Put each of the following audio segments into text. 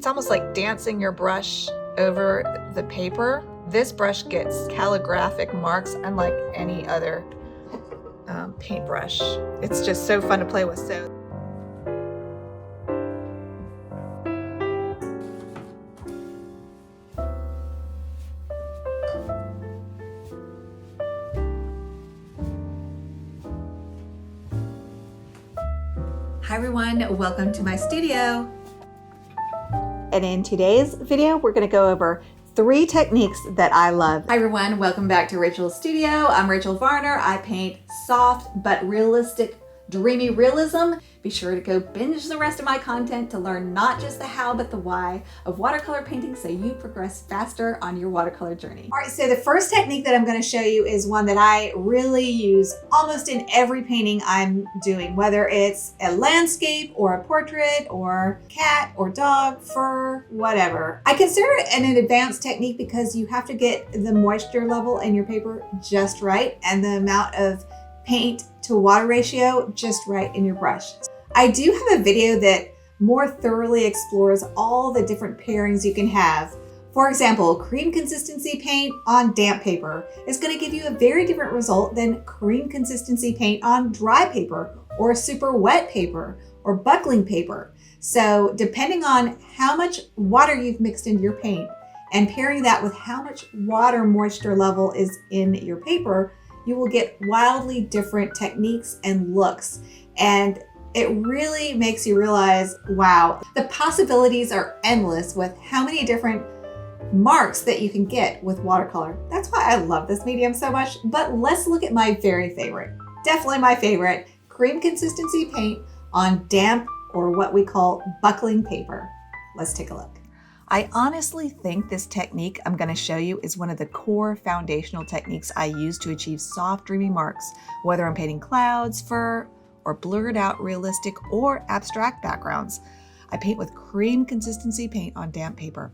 almost like dancing your brush over the paper. This brush gets calligraphic marks unlike any other paintbrush. It's just so fun to play with. So hi everyone, welcome to my studio. And in today's video, we're going to go over 3 techniques that I love. Hi everyone, welcome back to Rachel's studio. I'm Rachel Varner. I paint soft but realistic, dreamy realism. Be sure to go binge the rest of my content to learn not just the how but the why of watercolor painting so you progress faster on your watercolor journey. All right, so the first technique that I'm going to show you is one that I really use almost in every painting I'm doing, whether it's a landscape or a portrait or cat or dog, fur, whatever. I consider it an advanced technique because you have to get the moisture level in your paper just right and the amount of paint to water ratio just right in your brush. I do have a video that more thoroughly explores all the different pairings you can have. For example, cream consistency paint on damp paper is going to give you a very different result than cream consistency paint on dry paper or super wet paper or buckling paper. So depending on how much water you've mixed into your paint and pairing that with how much water moisture level is in your paper, you will get wildly different techniques and looks. And it really makes you realize, wow, the possibilities are endless with how many different marks that you can get with watercolor. That's why I love this medium so much. But let's look at my very favorite, definitely my favorite, cream consistency paint on damp or what we call buckling paper. Let's take a look. I honestly think this technique I'm going to show you is one of the core foundational techniques I use to achieve soft, dreamy marks, whether I'm painting clouds, fur, or blurred out realistic or abstract backgrounds. I paint with cream consistency paint on damp paper.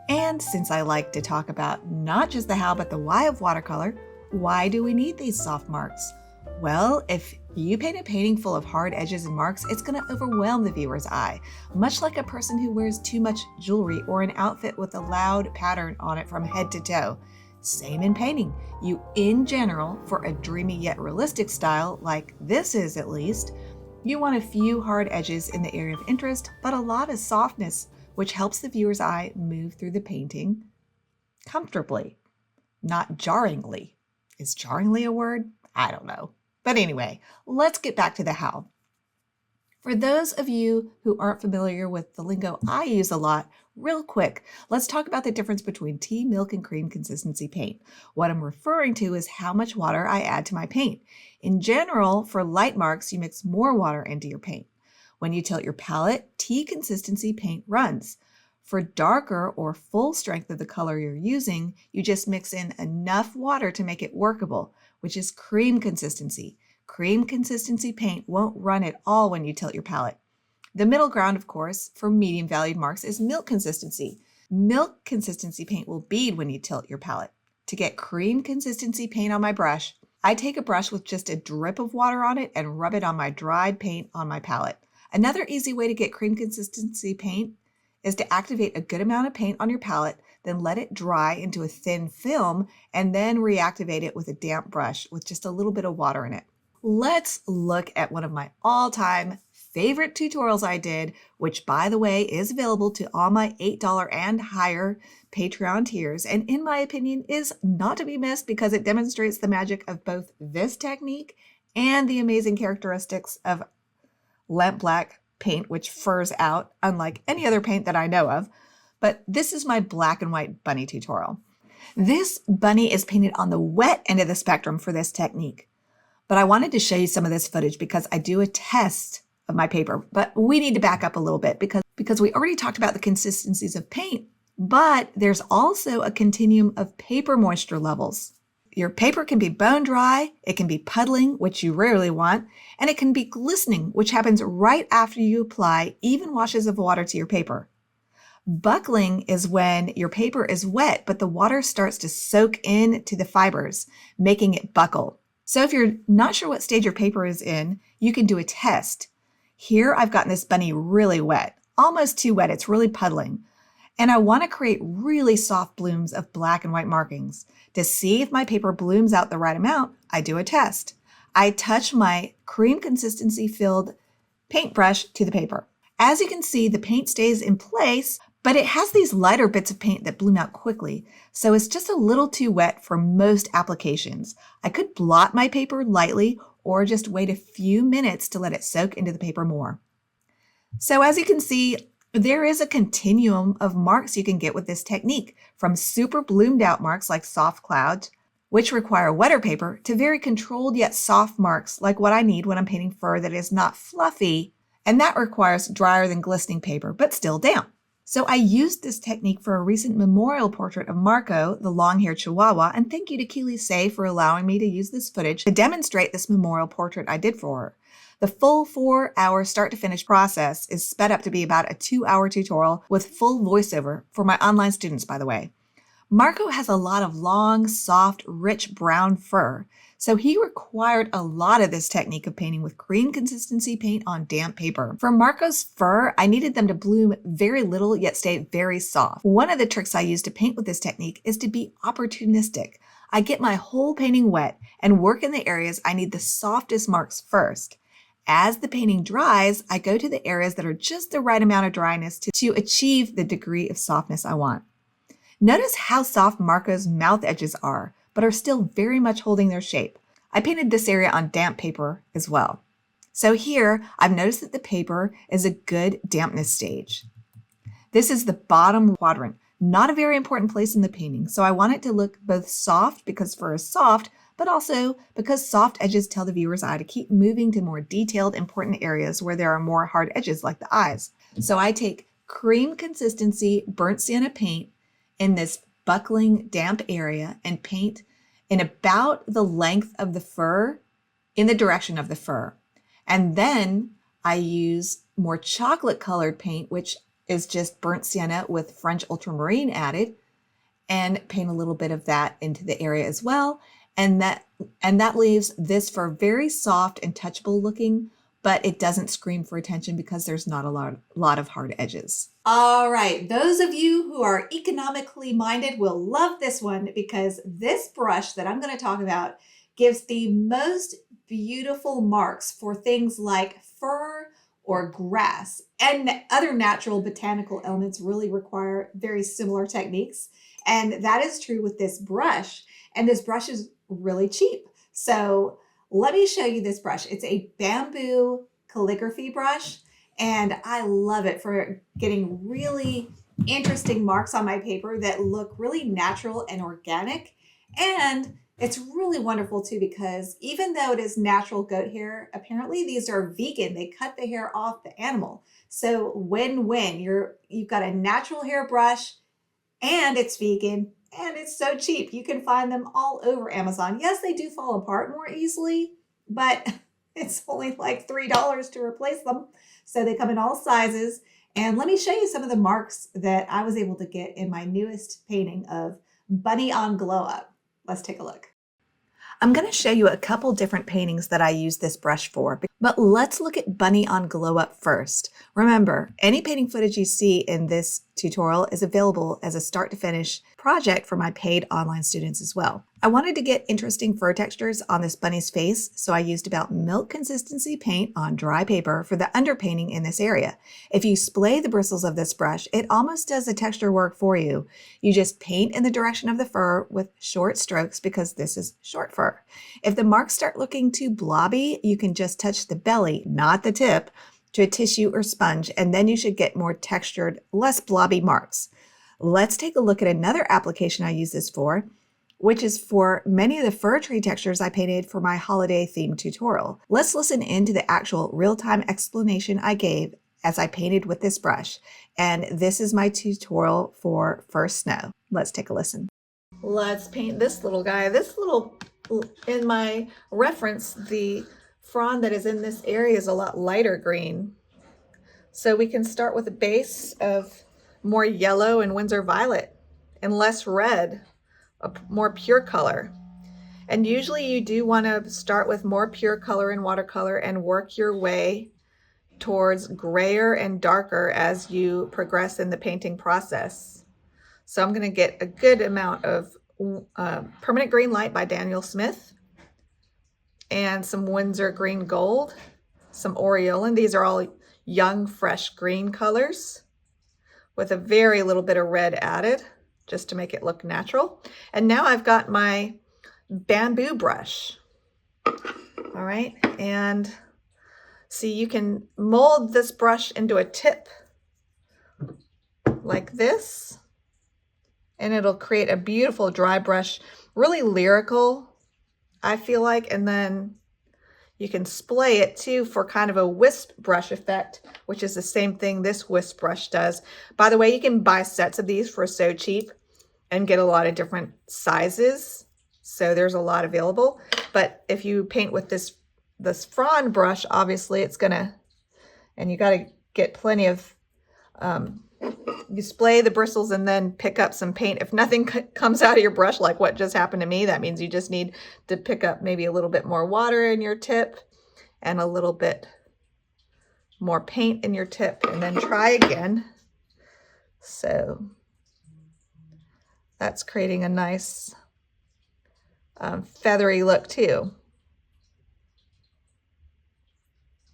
And since I like to talk about not just the how but the why of watercolor, why do we need these soft marks? Well, if you paint a painting full of hard edges and marks, it's going to overwhelm the viewer's eye, much like a person who wears too much jewelry or an outfit with a loud pattern on it from head to toe. Same in painting. You, in general, for a dreamy yet realistic style, like this is at least, you want a few hard edges in the area of interest, but a lot of softness, which helps the viewer's eye move through the painting comfortably, not jarringly. Is jarringly a word? I don't know. But anyway, let's get back to the how. For those of you who aren't familiar with the lingo I use a lot, real quick, let's talk about the difference between tea, milk, and cream consistency paint. What I'm referring to is how much water I add to my paint. In general, for light marks, you mix more water into your paint. When you tilt your palette, tea consistency paint runs. For darker or full strength of the color you're using, you just mix in enough water to make it workable, which is cream consistency. Cream consistency paint won't run at all when you tilt your palette. The middle ground, of course, for medium valued marks is milk consistency. Milk consistency paint will bead when you tilt your palette. To get cream consistency paint on my brush, I take a brush with just a drip of water on it and rub it on my dried paint on my palette. Another easy way to get cream consistency paint is to activate a good amount of paint on your palette, then let it dry into a thin film, and then reactivate it with a damp brush with just a little bit of water in it. Let's look at one of my all-time favorite tutorials I did, which by the way is available to all my $8 and higher Patreon tiers, and in my opinion is not to be missed because it demonstrates the magic of both this technique and the amazing characteristics of lamp black paint, which furs out unlike any other paint that I know of. But this is my black and white bunny tutorial. This bunny is painted on the wet end of the spectrum for this technique. But I wanted to show you some of this footage because I do a test of my paper. But we need to back up a little bit because we already talked about the consistencies of paint, but there's also a continuum of paper moisture levels. Your paper can be bone dry, it can be puddling, which you rarely want, and it can be glistening, which happens right after you apply even washes of water to your paper. Buckling is when your paper is wet, but the water starts to soak into the fibers, making it buckle. So if you're not sure what stage your paper is in, you can do a test. Here I've gotten this bunny really wet, almost too wet, it's really puddling. And I want to create really soft blooms of black and white markings. To see if my paper blooms out the right amount, I do a test. I touch my cream consistency filled paintbrush to the paper. As you can see, the paint stays in place, but it has these lighter bits of paint that bloom out quickly, so it's just a little too wet for most applications. I could blot my paper lightly or just wait a few minutes to let it soak into the paper more. So as you can see, there is a continuum of marks you can get with this technique, from super bloomed out marks like soft clouds, which require wetter paper, to very controlled yet soft marks like what I need when I'm painting fur that is not fluffy, and that requires drier than glistening paper, but still damp. So I used this technique for a recent memorial portrait of Marco, the long-haired Chihuahua, and thank you to Keely Say for allowing me to use this footage to demonstrate this memorial portrait I did for her. The full 4-hour start-to-finish process is sped up to be about a 2-hour tutorial with full voiceover for my online students, by the way. Marco has a lot of long, soft, rich brown fur, so he required a lot of this technique of painting with cream consistency paint on damp paper. For Marco's fur, I needed them to bloom very little yet stay very soft. One of the tricks I use to paint with this technique is to be opportunistic. I get my whole painting wet and work in the areas I need the softest marks first. As the painting dries, I go to the areas that are just the right amount of dryness to achieve the degree of softness I want. Notice how soft Marco's mouth edges are, but are still very much holding their shape. I painted this area on damp paper as well. So here, I've noticed that the paper is a good dampness stage. This is the bottom quadrant, not a very important place in the painting, so I want it to look both soft because fur is soft, but also because soft edges tell the viewer's eye to keep moving to more detailed, important areas where there are more hard edges like the eyes. So I take cream consistency burnt sienna paint in this buckling damp area and paint in about the length of the fur in the direction of the fur. And then I use more chocolate colored paint, which is just burnt sienna with French ultramarine added, and paint a little bit of that into the area as well. And that leaves this fur very soft and touchable looking, but it doesn't scream for attention because there's not a lot of hard edges. All right, those of you who are economically minded will love this one, because this brush that I'm going to talk about gives the most beautiful marks for things like fur or grass, and other natural botanical elements really require very similar techniques. And that is true with this brush. And this brush is really cheap. So let me show you this brush. It's a bamboo calligraphy brush, and I love it for getting really interesting marks on my paper that look really natural and organic. And it's really wonderful too, because even though it is natural goat hair, apparently these are vegan. They cut the hair off the animal. So win-win. You've got a natural hair brush and it's vegan and it's so cheap. You can find them all over Amazon. Yes, they do fall apart more easily, but it's only like $3 to replace them. So they come in all sizes. And let me show you some of the marks that I was able to get in my newest painting of Bunny on Glow Up. Let's take a look. I'm going to show you a couple different paintings that I use this brush for, but let's look at Bunny on Glow Up first. Remember, any painting footage you see in this tutorial is available as a start to finish project for my paid online students as well. I wanted to get interesting fur textures on this bunny's face, so I used about milk consistency paint on dry paper for the underpainting in this area. If you splay the bristles of this brush, it almost does the texture work for you. You just paint in the direction of the fur with short strokes because this is short fur. If the marks start looking too blobby, you can just touch the belly, not the tip, to a tissue or sponge, and then you should get more textured, less blobby marks. Let's take a look at another application I use this for, which is for many of the fir tree textures I painted for my holiday themed tutorial. Let's listen in to the actual real-time explanation I gave as I painted with this brush. And this is my tutorial for fir snow. Let's take a listen. Let's paint this little guy. In my reference, the frond that is in this area is a lot lighter green. So we can start with a base of more yellow and Windsor violet and less red, a more pure color. And usually you do want to start with more pure color in watercolor and work your way towards grayer and darker as you progress in the painting process. So I'm going to get a good amount of Permanent Green Light by Daniel Smith and some Winsor Green Gold, some Aureolin. These are all young, fresh green colors with a very little bit of red added just to make it look natural. And now I've got my bamboo brush. All right, and see, you can mold this brush into a tip like this, and it'll create a beautiful dry brush, really lyrical, I feel like. And then you can splay it too for kind of a wisp brush effect, which is the same thing this wisp brush does. By the way, you can buy sets of these for so cheap and get a lot of different sizes. So there's a lot available. But if you paint with this frond brush, obviously it's gonna, and you gotta get plenty of, you splay the bristles and then pick up some paint. If nothing comes out of your brush like what just happened to me, that means you just need to pick up maybe a little bit more water in your tip and a little bit more paint in your tip, and then try again. So that's creating a nice feathery look too.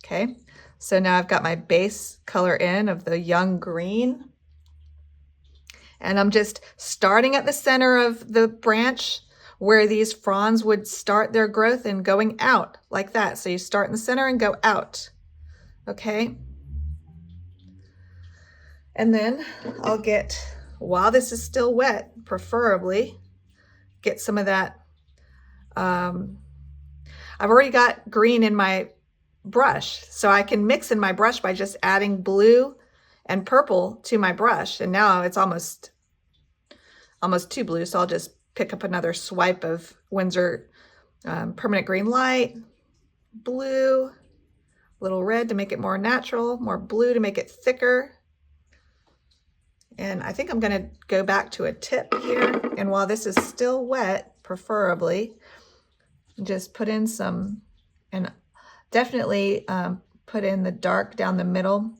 Okay, so now I've got my base color in of the young green, and I'm just starting at the center of the branch where these fronds would start their growth and going out like that. So you start in the center and go out. Okay, and then I'll get, while this is still wet, preferably get some of that. I've already got green in my brush, so I can mix in my brush by just adding blue and purple to my brush. And now it's almost too blue, so I'll just pick up another swipe of Winsor Permanent Green Light, blue, little red to make it more natural, more blue to make it thicker. And I think I'm going to go back to a tip here, and while this is still wet, preferably just put in some, and definitely put in the dark down the middle,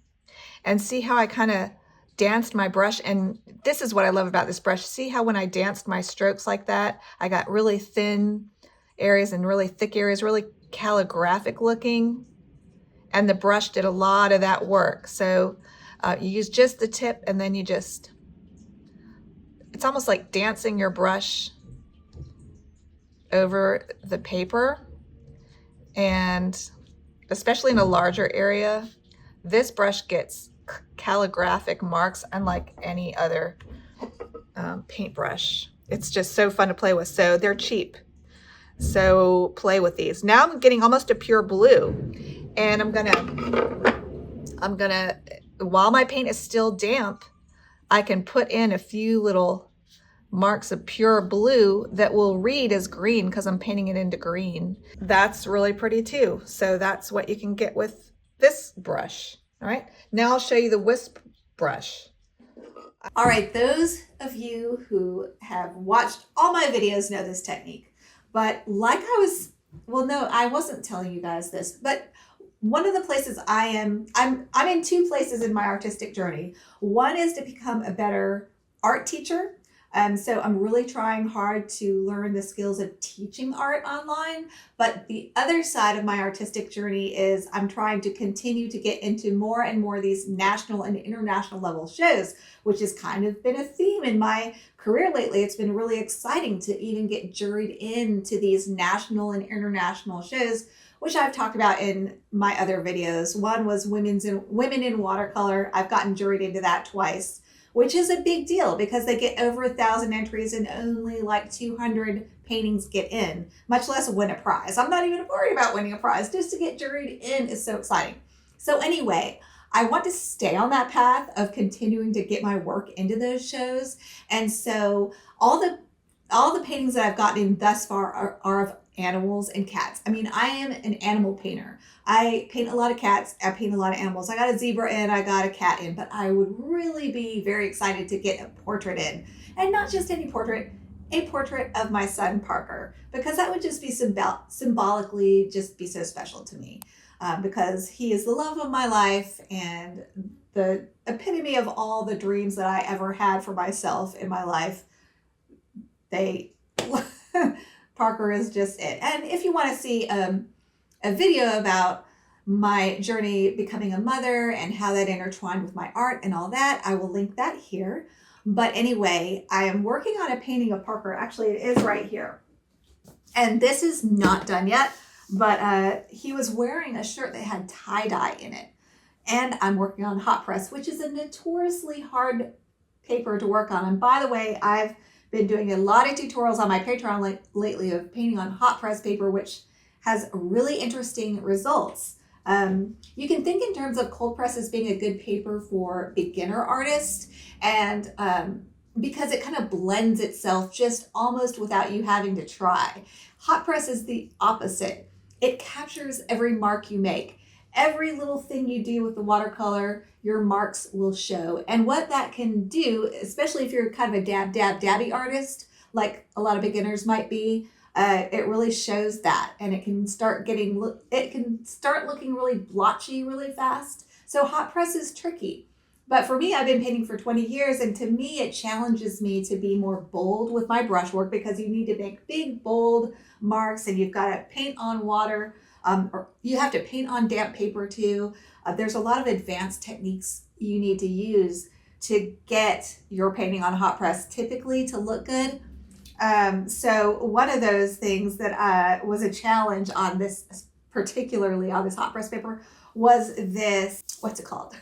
and see how I kind of danced my brush. And this is what I love about this brush. See how when I danced my strokes like that, I got really thin areas and really thick areas, really calligraphic looking, and the brush did a lot of that work. So you use just the tip, and then you just, it's almost like dancing your brush over the paper. And especially in a larger area, this brush gets calligraphic marks unlike any other paintbrush. It's just so fun to play with. So they're cheap, so play with these. Now I'm getting almost a pure blue, and I'm gonna, while my paint is still damp, I can put in a few little marks of pure blue that will read as green because I'm painting it into green. That's really pretty too. So that's what you can get with this brush. All right, now I'll show you the wisp brush. All right, those of you who have watched all my videos know this technique, but like I wasn't telling you guys this, but one of the places I'm in two places in my artistic journey. One is to become a better art teacher. So I'm really trying hard to learn the skills of teaching art online. But the other side of my artistic journey is I'm trying to continue to get into more and more of these national and international level shows, which has kind of been a theme in my career lately. It's been really exciting to even get juried into these national and international shows, which I've talked about in my other videos. One was Women in Watercolor. I've gotten juried into that twice, which is a big deal because they get over 1,000 entries and only like 200 paintings get in, much less win a prize. I'm not even worried about winning a prize. Just to get juried in is so exciting. So anyway, I want to stay on that path of continuing to get my work into those shows. And so all the paintings that I've gotten in thus far are of animals and cats. I mean, I am an animal painter. I paint a lot of cats. I paint a lot of animals. I got a zebra in, I got a cat in, but I would really be very excited to get a portrait in. And not just any portrait, a portrait of my son, Parker, because that would just be symbolically just be so special to me. because he is the love of my life and the epitome of all the dreams that I ever had for myself in my life. Parker is just it. And if you want to see a video about my journey becoming a mother and how that intertwined with my art and all that, I will link that here. But anyway, I am working on a painting of Parker. Actually, it is right here. And this is not done yet, but he was wearing a shirt that had tie-dye in it. And I'm working on hot press, which is a notoriously hard paper to work on. And by the way, I've been doing a lot of tutorials on my Patreon lately of painting on hot press paper, which has really interesting results. You can think in terms of cold press as being a good paper for beginner artists, and because it kind of blends itself just almost without you having to try. Hot press is the opposite. It captures every mark you make. Every little thing you do with the watercolor, your marks will show. And what that can do, especially if you're kind of a dabby artist, like a lot of beginners might be, it really shows that, and it can start looking really blotchy really fast. So hot press is tricky. But for me, I've been painting for 20 years, and to me, it challenges me to be more bold with my brushwork, because you need to make big, bold marks, and you've got to paint on water, or you have to paint on damp paper too. There's a lot of advanced techniques you need to use to get your painting on hot press typically to look good. So one of those things that was a challenge on this, particularly on this hot press paper, was this, what's it called?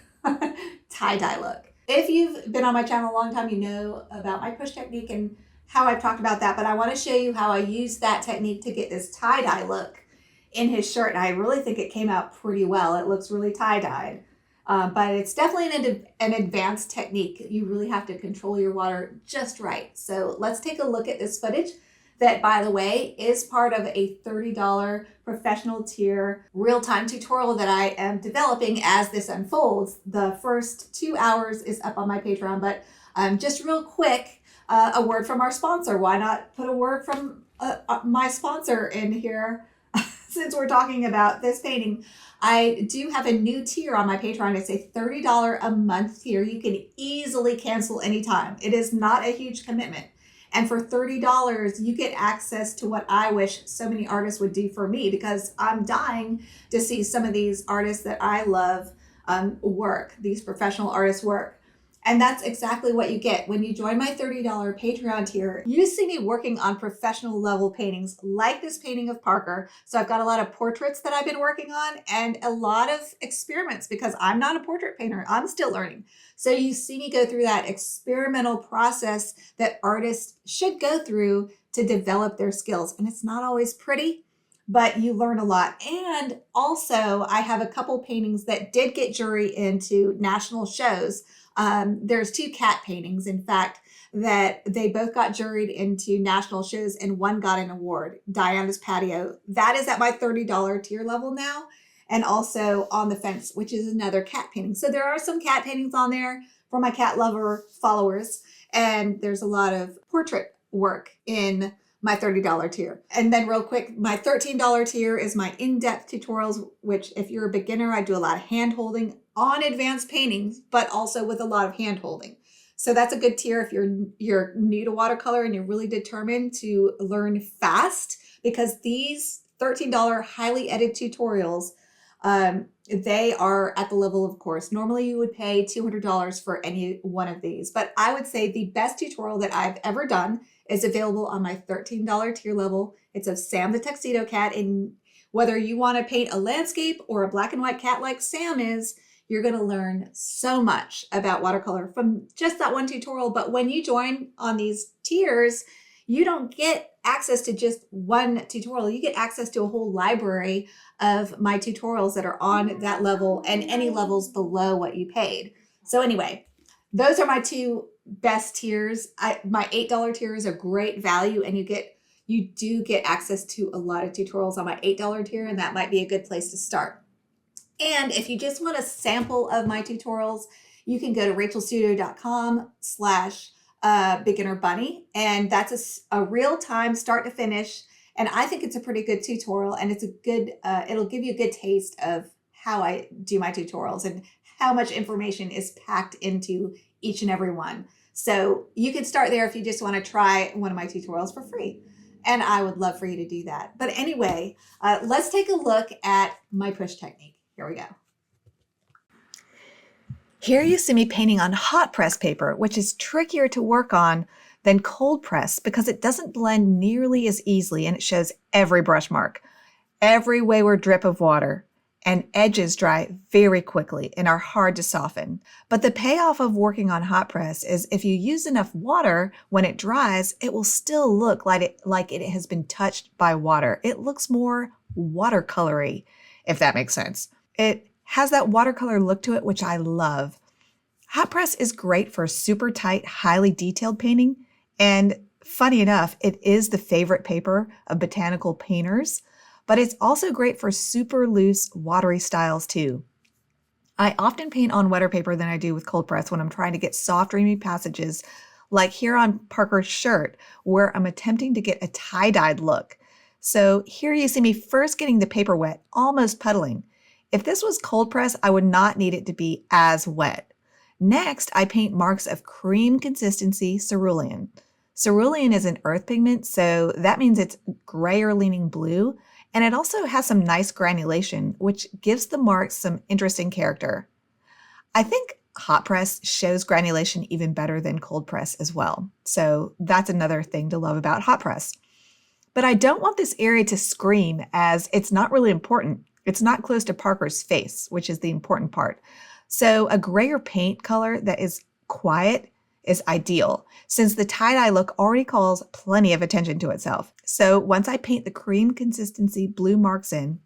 Tie-dye look. If you've been on my channel a long time, you know about my push technique and how I've talked about that, but I want to show you how I used that technique to get this tie-dye look in his shirt. And I really think it came out pretty well. It looks really tie-dyed. But it's definitely an advanced technique. You really have to control your water just right. So let's take a look at this footage that, by the way, is part of a $30 professional tier real-time tutorial that I am developing as this unfolds. The first 2 hours is up on my Patreon, but just real quick, a word from our sponsor. Why not put a word from my sponsor in here since we're talking about this painting? I do have a new tier on my Patreon. It's a $30 a month tier. You can easily cancel anytime. It is not a huge commitment. And for $30, you get access to what I wish so many artists would do for me, because I'm dying to see some of these artists that I love work, these professional artists work. And that's exactly what you get when you join my $30 Patreon tier. You see me working on professional level paintings like this painting of Parker. So I've got a lot of portraits that I've been working on and a lot of experiments, because I'm not a portrait painter. I'm still learning. So you see me go through that experimental process that artists should go through to develop their skills. And it's not always pretty, but you learn a lot. And also I have a couple paintings that did get juried into national shows. There's 2 cat paintings, in fact, that they both got juried into national shows, and one got an award, Diana's Patio. That is at my $30 tier level now. And also On the Fence, which is another cat painting. So there are some cat paintings on there for my cat lover followers. And there's a lot of portrait work in my $30 tier. And then real quick, my $13 tier is my in-depth tutorials, which if you're a beginner, I do a lot of hand holding on advanced paintings, but also with a lot of hand holding. So that's a good tier if you're new to watercolor and you're really determined to learn fast, because these $13 highly edited tutorials, they are at the level, of course, normally you would pay $200 for any one of these, but I would say the best tutorial that I've ever done is available on my $13 tier level. It's of Sam the Tuxedo Cat, and whether you want to paint a landscape or a black and white cat like Sam is, you're going to learn so much about watercolor from just that one tutorial. But when you join on these tiers, you don't get access to just one tutorial. You get access to a whole library of my tutorials that are on that level and any levels below what you paid. So anyway, those are my 2 best tiers. My $8 tier is a great value, and you do get access to a lot of tutorials on my $8 tier, and that might be a good place to start. And if you just want a sample of my tutorials, you can go to rachelstudio.com/beginner bunny. And that's a real-time start to finish And I think it's a pretty good tutorial, and it's a good, it'll give you a good taste of how I do my tutorials and how much information is packed into each and every one. So you can start there if you just want to try one of my tutorials for free. And I would love for you to do that. But anyway, let's take a look at my push technique. Here we go. Here you see me painting on hot press paper, which is trickier to work on than cold press because it doesn't blend nearly as easily and it shows every brush mark, every wayward drip of water, and edges dry very quickly and are hard to soften. But the payoff of working on hot press is if you use enough water, when it dries, it will still look like it has been touched by water. It looks more watercolory, if that makes sense. It has that watercolor look to it, which I love. Hot press is great for super tight, highly detailed painting. And funny enough, it is the favorite paper of botanical painters, but it's also great for super loose, watery styles too. I often paint on wetter paper than I do with cold press when I'm trying to get soft, dreamy passages, like here on Parker's shirt, where I'm attempting to get a tie-dyed look. So here you see me first getting the paper wet, almost puddling. If this was cold press, I would not need it to be as wet. Next, I paint marks of cream consistency cerulean. Cerulean is an earth pigment, so that means it's grayer leaning blue, and it also has some nice granulation, which gives the marks some interesting character. I think hot press shows granulation even better than cold press as well, so that's another thing to love about hot press. But I don't want this area to scream, as it's not really important. It's not close to Parker's face, which is the important part. So a grayer paint color that is quiet is ideal, since the tie-dye look already calls plenty of attention to itself. So once I paint the cream consistency blue marks in,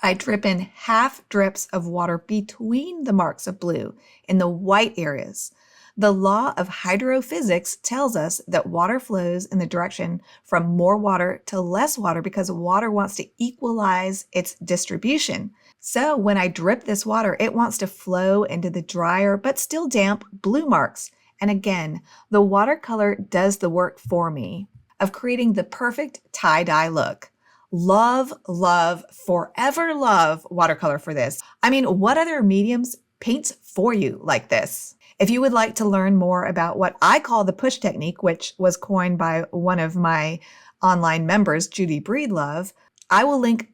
I drip in half drips of water between the marks of blue in the white areas. The law of hydrophysics tells us that water flows in the direction from more water to less water because water wants to equalize its distribution. So when I drip this water, it wants to flow into the drier but still damp blue marks. And again, the watercolor does the work for me of creating the perfect tie-dye look. Love, love, forever love watercolor for this. I mean, what other mediums paints for you like this? If you would like to learn more about what I call the push technique, which was coined by one of my online members, Judy Breedlove, I will link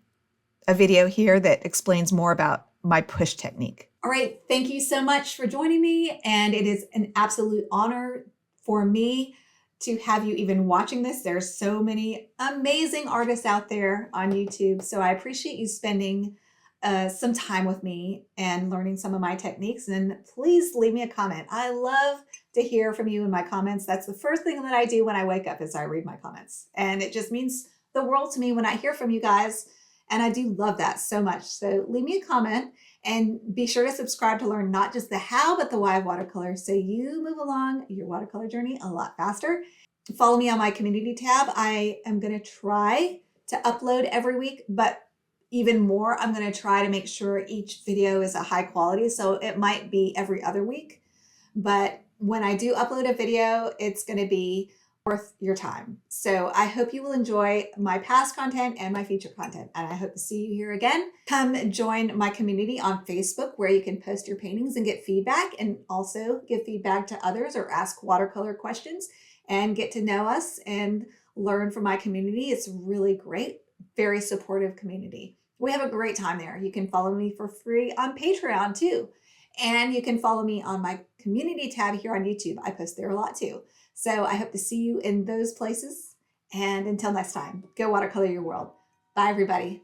a video here that explains more about my push technique. All right, thank you so much for joining me, and it is an absolute honor for me to have you even watching this. There's so many amazing artists out there on YouTube, so I appreciate you spending some time with me and learning some of my techniques. And please leave me a comment. I love to hear from you in my comments. That's the first thing that I do when I wake up is I read my comments, and it just means the world to me when I hear from you guys. And I do love that so much. So leave me a comment and be sure to subscribe to learn not just the how, but the why of watercolor, so you move along your watercolor journey a lot faster. Follow me on my community tab. I am going to try to upload every week, but even more, I'm going to try to make sure each video is a high quality. So it might be every other week, but when I do upload a video, it's going to be worth your time. So I hope you will enjoy my past content and my future content. And I hope to see you here again. Come join my community on Facebook, where you can post your paintings and get feedback, and also give feedback to others or ask watercolor questions and get to know us and learn from my community. It's really great, very supportive community. We have a great time there. You can follow me for free on Patreon too. And you can follow me on my community tab here on YouTube. I post there a lot too. So I hope to see you in those places. And until next time, go watercolor your world. Bye, everybody.